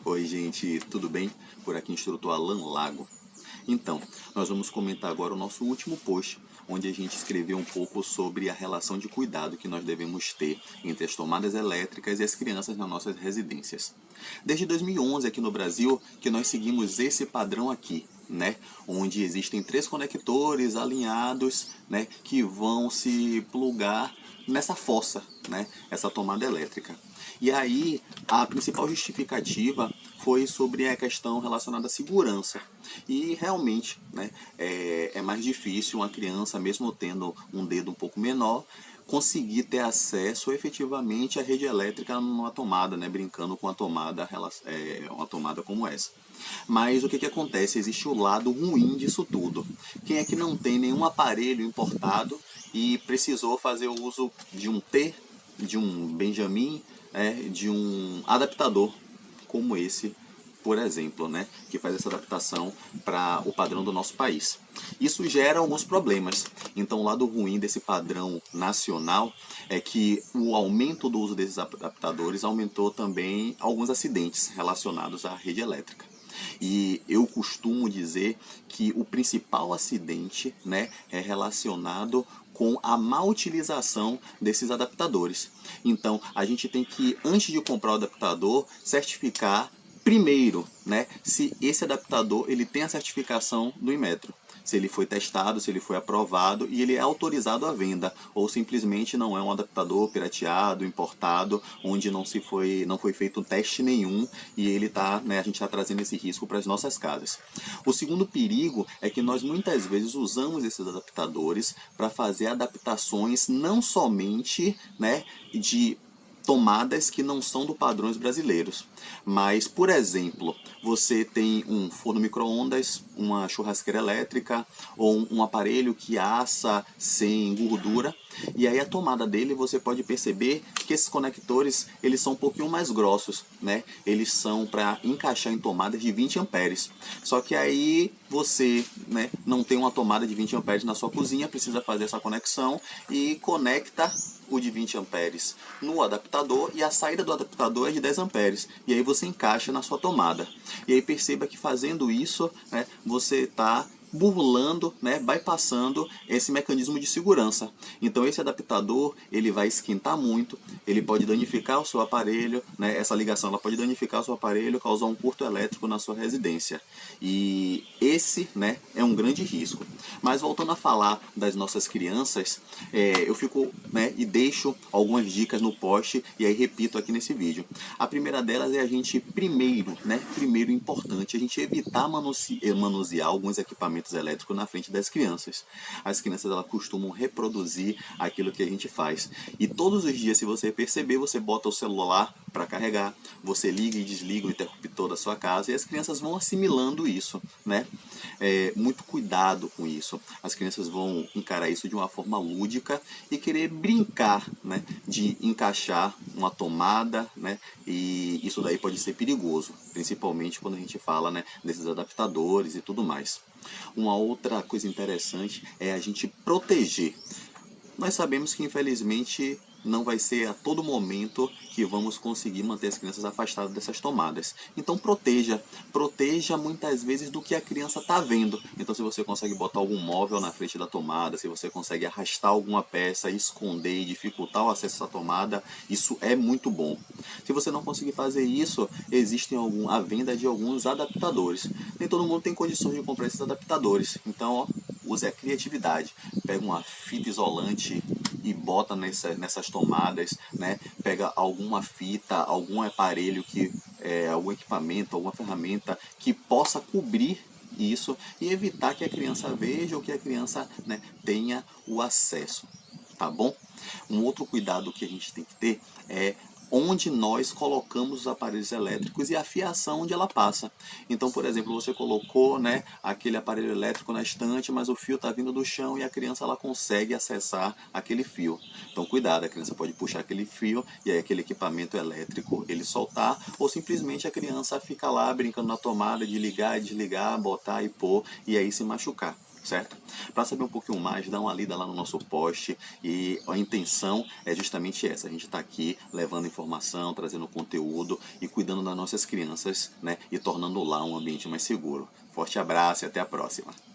Oi, gente, tudo bem? Por aqui, instrutor Alan Lago. Então, nós vamos comentar agora o nosso último post, onde a gente escreveu um pouco sobre a relação de cuidado que nós devemos ter entre as tomadas elétricas e as crianças nas nossas residências. Desde 2011, aqui no Brasil, que nós seguimos esse padrão aqui, né? Onde existem 3 conectores alinhados, né? Que vão se plugar nessa fossa, né? Essa tomada elétrica. E aí, a principal justificativa foi sobre a questão relacionada à segurança. E realmente, né, é mais difícil uma criança, mesmo tendo um dedo um pouco menor, conseguir ter acesso efetivamente à rede elétrica numa tomada, né, brincando com uma tomada como essa. Mas o que acontece? Existe o lado ruim disso tudo. Quem é que não tem nenhum aparelho importado e precisou fazer o uso de um T, de um Benjamin, de um adaptador como esse, por exemplo, né, que faz essa adaptação para o padrão do nosso país. Isso gera alguns problemas. Então, o lado ruim desse padrão nacional é que o aumento do uso desses adaptadores aumentou também alguns acidentes relacionados à rede elétrica. E eu costumo dizer que o principal acidente, né, é relacionado com a má utilização desses adaptadores. Então, a gente tem que, antes de comprar o adaptador, certificar primeiro, né, se esse adaptador ele tem a certificação do Inmetro. Se ele foi testado, se ele foi aprovado e ele é autorizado à venda, ou simplesmente não é um adaptador pirateado, importado, onde não foi feito teste nenhum e ele tá, né, a gente está trazendo esse risco para as nossas casas. O segundo perigo é que nós muitas vezes usamos esses adaptadores para fazer adaptações não somente, né, de tomadas que não são do padrões brasileiros. Mas, por exemplo, você tem um forno micro-ondas, uma churrasqueira elétrica ou um aparelho que assa sem gordura. E aí a tomada dele você pode perceber que esses conectores eles são um pouquinho mais grossos, né? Eles são para encaixar em tomadas de 20 amperes. Só que aí você, né, não tem uma tomada de 20 amperes na sua cozinha, precisa fazer essa conexão e conecta o de 20 amperes no adaptador e a saída do adaptador é de 10 amperes. E aí você encaixa na sua tomada. E aí perceba que fazendo isso, né, você está burlando, né, bypassando esse mecanismo de segurança. Então esse adaptador ele vai esquentar muito, ele pode danificar o seu aparelho, né, essa ligação ela pode danificar o seu aparelho, causar um curto elétrico na sua residência. E esse, né, é um grande risco. Mas voltando a falar das nossas crianças, eu fico, né, e deixo algumas dicas no post e aí repito aqui nesse vídeo. A primeira delas é a gente primeiro importante, a gente evitar manusear alguns equipamentos elétricos na frente das crianças. As crianças elas costumam reproduzir aquilo que a gente faz. E todos os dias, se você perceber, você bota o celular para carregar, você liga e desliga o interruptor da sua casa e as crianças vão assimilando isso, né? Muito cuidado com isso. As crianças vão encarar isso de uma forma lúdica e querer brincar, né, de encaixar uma tomada, né, e isso daí pode ser perigoso, principalmente quando a gente fala, né, desses adaptadores e tudo mais. Uma outra coisa interessante é a gente proteger. Nós sabemos que infelizmente não vai ser a todo momento que vamos conseguir manter as crianças afastadas dessas tomadas. Então proteja muitas vezes do que a criança está vendo. Então se você consegue botar algum móvel na frente da tomada, se você consegue arrastar alguma peça, esconder e dificultar o acesso à tomada, isso é muito bom. Se você não conseguir fazer isso, existe a venda de alguns adaptadores. Nem todo mundo tem condições de comprar esses adaptadores. Então, ó, use a criatividade. Pega uma fita isolante e bota nessas tomadas, né? Pega alguma fita, algum aparelho algum equipamento, alguma ferramenta que possa cobrir isso e evitar que a criança veja ou que a criança, né, tenha o acesso, tá bom? Um outro cuidado que a gente tem que ter é onde nós colocamos os aparelhos elétricos e a fiação onde ela passa. Então, por exemplo, você colocou, né, aquele aparelho elétrico na estante, mas o fio está vindo do chão e a criança ela consegue acessar aquele fio. Então, cuidado, a criança pode puxar aquele fio e aí aquele equipamento elétrico ele soltar, ou simplesmente a criança fica lá brincando na tomada de ligar e desligar, botar e pôr e aí se machucar. certo? Para saber um pouquinho mais, dá uma lida lá no nosso post, e a intenção é justamente essa, a gente está aqui levando informação, trazendo conteúdo e cuidando das nossas crianças, né, e tornando lá um ambiente mais seguro. Forte abraço e até a próxima!